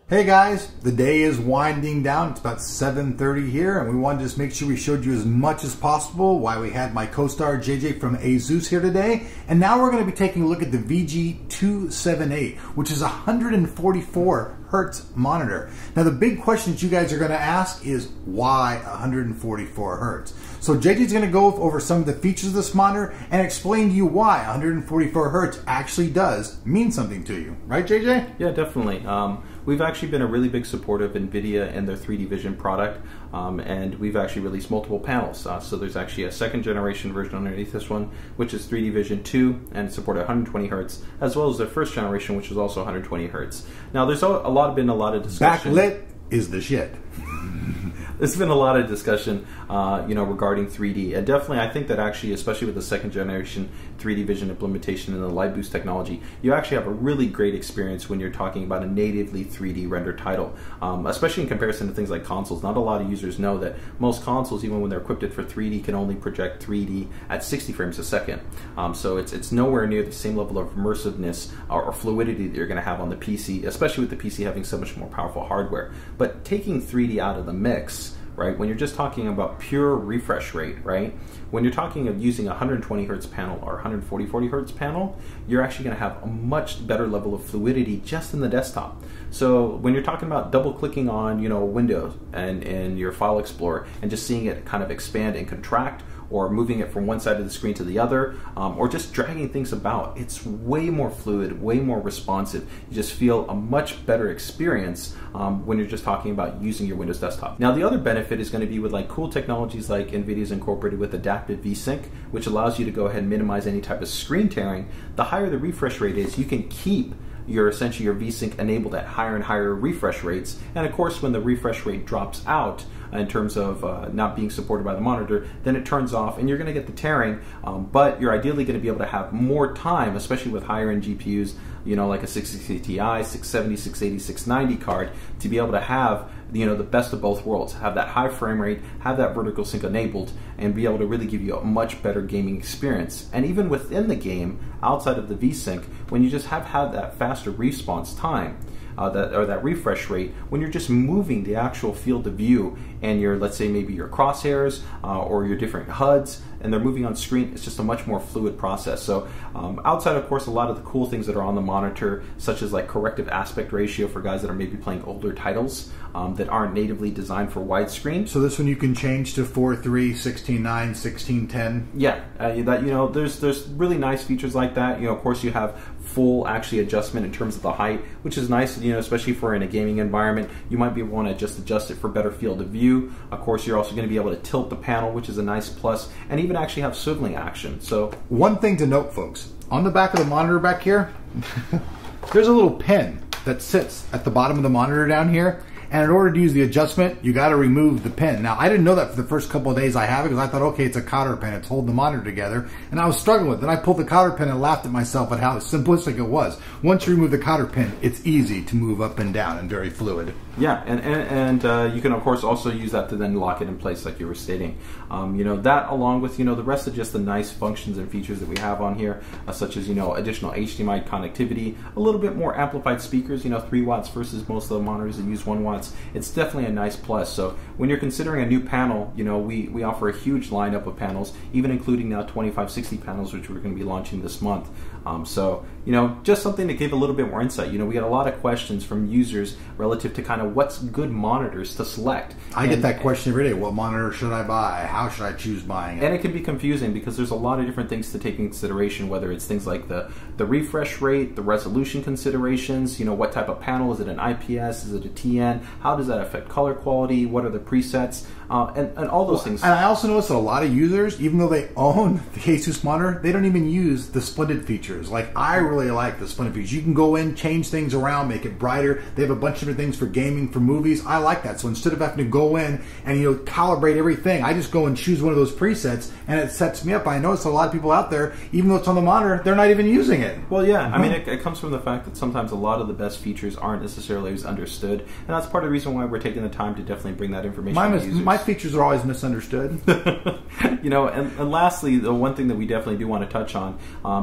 Hey guys, the day is winding down. It's about 7:30 here, and we wanted to just make sure we showed you as much as possible why we had my co-star JJ from ASUS here today. And now we're going to be taking a look at the VG278, which is a 144 Hertz monitor. Now the big questions you guys are going to ask is why 144 Hertz? So JJ's going to go over some of the features of this monitor and explain to you why 144 Hertz actually does mean something to you. Right, JJ? Yeah, definitely. We've actually been a really big supporter of NVIDIA and their 3D Vision product, and we've actually released multiple panels. So there's actually a second generation version underneath this one, which is 3D Vision 2 and supported 120 Hertz, as well as the first generation, which is also 120 Hertz. Now there's been a lot of discussion. Backlit is the shit. There's been a lot of discussion, regarding 3D, and definitely I think that actually, especially with the second generation 3D Vision implementation and the Light Boost technology, you actually have a really great experience when you're talking about a natively 3D rendered title, especially in comparison to things like consoles. Not a lot of users know that most consoles, even when they're equipped for 3D, can only project 3D at 60 frames a second. So it's nowhere near the same level of immersiveness or fluidity that you're going to have on the PC, especially with the PC having so much more powerful hardware. But taking 3D out of the mix, right? When you're just talking about pure refresh rate, right? When you're talking of using a 120 Hertz panel or 140 Hertz panel, you're actually going to have a much better level of fluidity just in the desktop. So when you're talking about double clicking on, Windows and your file explorer and just seeing it kind of expand and contract, or moving it from one side of the screen to the other, or just dragging things about, it's way more fluid, way more responsive. You just feel a much better experience when you're just talking about using your Windows desktop. Now the other benefit is going to be with like cool technologies like NVIDIA's incorporated with adaptive VSync, which allows you to go ahead and minimize any type of screen tearing. The higher the refresh rate is, you can keep essentially your VSync enabled at higher and higher refresh rates. And of course, when the refresh rate drops out in terms of not being supported by the monitor, then it turns off and you're going to get the tearing, but you're ideally going to be able to have more time, especially with higher end GPUs, like a 660 Ti, 670, 680, 690 card, to be able to have the best of both worlds, have that high frame rate, have that vertical sync enabled, and be able to really give you a much better gaming experience. And even within the game, outside of the VSync, when you just have had that faster response time, that refresh rate, when you're just moving the actual field of view and let's say maybe your crosshairs or your different HUDs, and they're moving on screen, it's just a much more fluid process. So outside, of course, a lot of the cool things that are on the monitor, such as like corrective aspect ratio for guys that are maybe playing older titles that aren't natively designed for widescreen. So this one you can change to 4:3, 16:9, 16:10. Yeah, there's really nice features like that. Of course, you have full actually adjustment in terms of the height, which is nice. Especially for in a gaming environment, you might be able to want to just adjust it for better field of view. Of course, you're also going to be able to tilt the panel, which is a nice plus, and even actually have swiveling action. So one thing to note, folks, on the back of the monitor back here, there's a little pin that sits at the bottom of the monitor down here. And in order to use the adjustment, you got to remove the pin. Now, I didn't know that for the first couple of days I have it, because I thought, okay, it's a cotter pin. It's holding the monitor together. And I was struggling with it. Then I pulled the cotter pin and laughed at myself at how simplistic it was. Once you remove the cotter pin, it's easy to move up and down and very fluid. Yeah, and you can, of course, also use that to then lock it in place like you were stating. That along with, the rest of just the nice functions and features that we have on here, such as, additional HDMI connectivity, a little bit more amplified speakers, 3 watts versus most of the monitors that use 1 watt. It's definitely a nice plus. So when you're considering a new panel, we offer a huge lineup of panels, even including now 2560 panels, which we're going to be launching this month. So just something to give a little bit more insight. We get a lot of questions from users relative to kind of what's good monitors to select. I get that question every day. What monitor should I buy? How should I choose buying it? And it can be confusing because there's a lot of different things to take into consideration, whether it's things like the refresh rate, the resolution considerations, what type of panel, is it an IPS, is it a TN, how does that affect color quality, what are the presets, and all those things. And I also noticed that a lot of users, even though they own the ASUS monitor, they don't even use the splendid features. Like, I really like the splendid features. You can go in, change things around, make it brighter. They have a bunch of different things for gaming, for movies. I like that. So instead of having to go in and calibrate everything, I just go and choose one of those presets and it sets me up. I notice a lot of people out there, even though it's on the monitor, they're not even using it. Well, yeah, I mean, it comes from the fact that sometimes a lot of the best features aren't necessarily as understood, and that's part of the reason why we're taking the time to definitely bring that information to users. My features are always misunderstood. You know, and lastly, the one thing that we definitely do want to touch on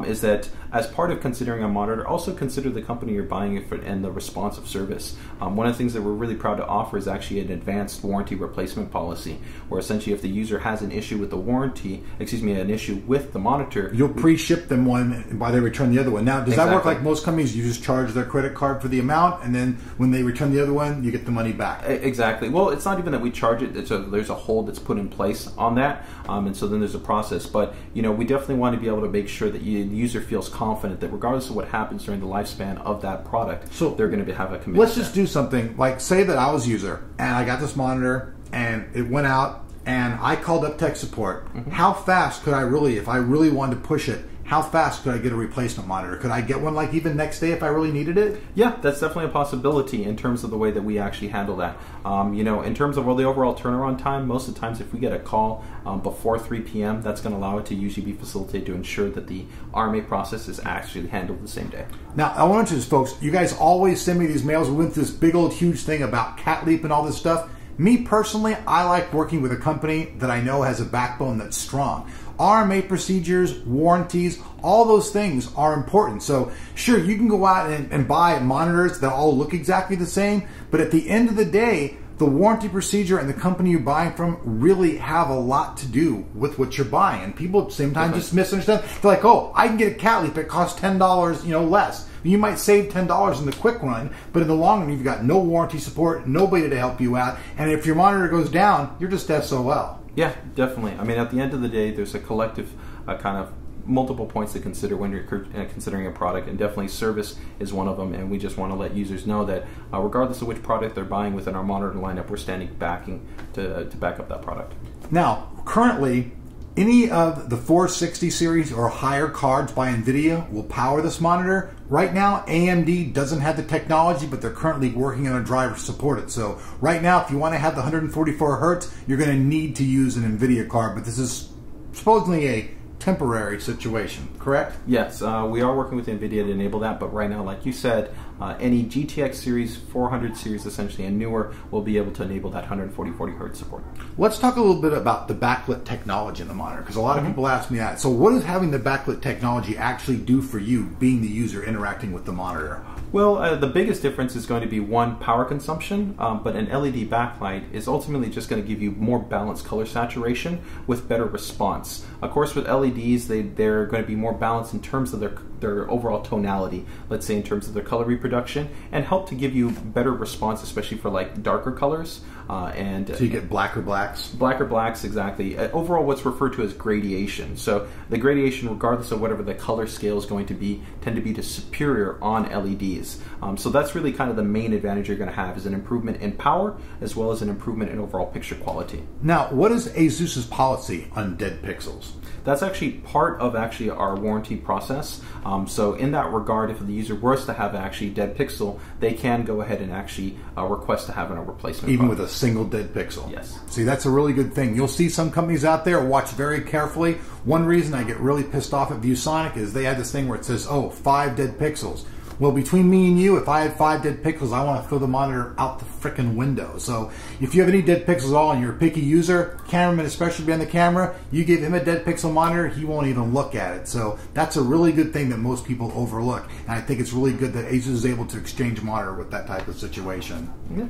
is that as part of considering a monitor, also consider the company you're buying it for and the responsive service. One of the things that we're really proud to offer is actually an advanced warranty replacement policy, where essentially if the user has an issue with the warranty, an issue with the monitor, you'll pre-ship them one while they return the other one. Now, does that work like most companies? You just charge their credit card for the amount, and then when they return the other one, you get the money back. Exactly. Well, it's not even that we charge it. There's a hold that's put in place on that, and so then there's a process. But you know, we definitely want to be able to make sure that the user feels confident that regardless of what happens during the lifespan of that product, so they're going to have a commitment. Let's just do something like, say that I was a user and I got this monitor and it went out and I called up tech support. How fast could I really, if I really wanted to push it, how fast could I get a replacement monitor? Could I get one like even next day if I really needed it? Yeah, that's definitely a possibility in terms of the way that we actually handle that. You know, in terms of the overall turnaround time, most of the times if we get a call before 3 p.m., that's going to allow it to usually be facilitated to ensure that the RMA process is actually handled the same day. Now, I want to just, folks, you guys always send me these mails. We went through this big old huge thing about cat leap and all this stuff. Me personally, I like working with a company that I know has a backbone that's strong. RMA procedures, warranties, all those things are important. So sure, you can go out and buy monitors that all look exactly the same, but at the end of the day, the warranty procedure and the company you're buying from really have a lot to do with what you're buying. And people at the same time just misunderstand. They're like, oh, I can get a cat leap, it costs $10, less. You might save $10 in the quick run, but in the long run, you've got no warranty support, nobody to help you out, and if your monitor goes down, you're just SOL. Yeah, definitely. I mean, at the end of the day, there's a collective kind of multiple points to consider when you're considering a product, and definitely service is one of them, and we just want to let users know that regardless of which product they're buying within our monitor lineup, we're standing backing to back up that product. Now, currently, any of the 460 series or higher cards by NVIDIA will power this monitor. Right now, AMD doesn't have the technology, but they're currently working on a driver to support it. So right now, if you want to have the 144 Hertz, you're going to need to use an NVIDIA card, but this is supposedly a temporary situation, correct? Yes, we are working with NVIDIA to enable that, but right now, like you said, any GTX series, 400 series essentially, and newer will be able to enable that 140 Hertz support. Let's talk a little bit about the backlit technology in the monitor, because a lot of people ask me that. So what does having the backlit technology actually do for you, being the user interacting with the monitor? Well, the biggest difference is going to be, one, power consumption, but an LED backlight is ultimately just going to give you more balanced color saturation with better response. Of course, with LEDs, they're going to be more balanced in terms of their overall tonality, let's say in terms of their color reproduction, and help to give you better response, especially for like darker colors. So you get blacker blacks? Blacker blacks, exactly. Overall, what's referred to as gradation. So the gradation, regardless of whatever the color scale is going to be, tend to be superior on LEDs. So that's really kind of the main advantage you're going to have, is an improvement in power as well as an improvement in overall picture quality. Now, what is ASUS's policy on dead pixels? That's actually part of our warranty process. So in that regard, if the user was to have actually dead pixel, they can go ahead and actually request to have a replacement. Even with a single dead pixel? Yes. See, that's a really good thing. You'll see some companies out there watch very carefully. One reason I get really pissed off at ViewSonic is they had this thing where it says, oh, 5 dead pixels. Well, between me and you, if I had 5 dead pixels, I want to throw the monitor out the frickin' window. So if you have any dead pixels at all and you're a picky user, cameraman especially behind the camera, you give him a dead pixel monitor, he won't even look at it. So that's a really good thing that most people overlook. And I think it's really good that ASUS is able to exchange monitor with that type of situation. Yeah.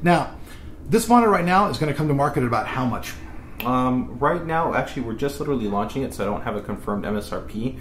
Now, this monitor right now is going to come to market at about how much? Right now, actually, we're just literally launching it, so I don't have a confirmed MSRP,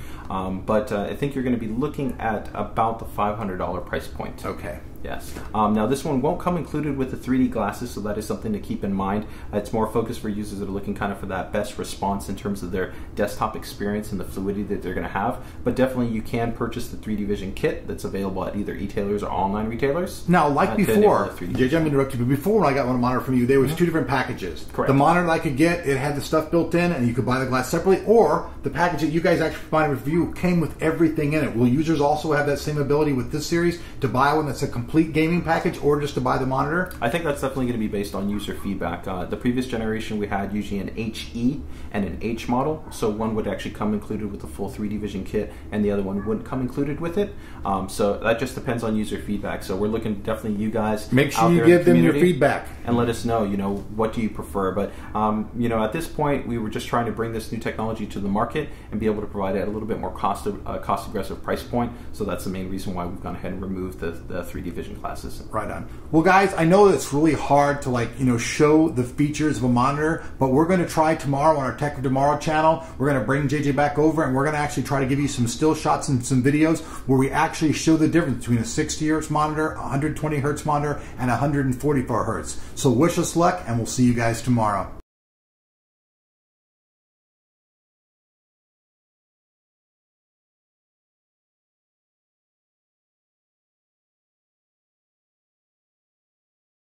but I think you're going to be looking at about the $500 price point. Okay. Yes. Now, this one won't come included with the 3D glasses, so that is something to keep in mind. It's more focused for users that are looking kind of for that best response in terms of their desktop experience and the fluidity that they're going to have. But definitely, you can purchase the 3D Vision kit that's available at either e-tailers or online retailers. Now, like before, JJ, I'm interrupting you, but before when I got one monitor from you, there was 2 different packages. Correct. The monitor I could get, it had the stuff built in, and you could buy the glass separately, or the package that you guys actually provided with you came with everything in it. Will users also have that same ability with this series to buy one that's a complete complete gaming package or just to buy the monitor? I think that's definitely going to be based on user feedback. The previous generation we had usually an HE and an H model, so one would actually come included with the full 3D vision kit and the other one wouldn't come included with it. So that just depends on user feedback. So we're looking definitely you guys make sure you give them your feedback and let us know, what do you prefer. But at this point we were just trying to bring this new technology to the market and be able to provide it at a little bit more cost aggressive price point. So that's the main reason why we've gone ahead and removed the 3D vision classes. Right on. Well, guys, I know it's really hard to show the features of a monitor, but we're going to try tomorrow on our Tech of Tomorrow channel. We're going to bring JJ back over and we're going to actually try to give you some still shots and some videos where we actually show the difference between a 60 Hz monitor, a 120 Hz monitor, and a 144 Hz. So wish us luck and we'll see you guys tomorrow.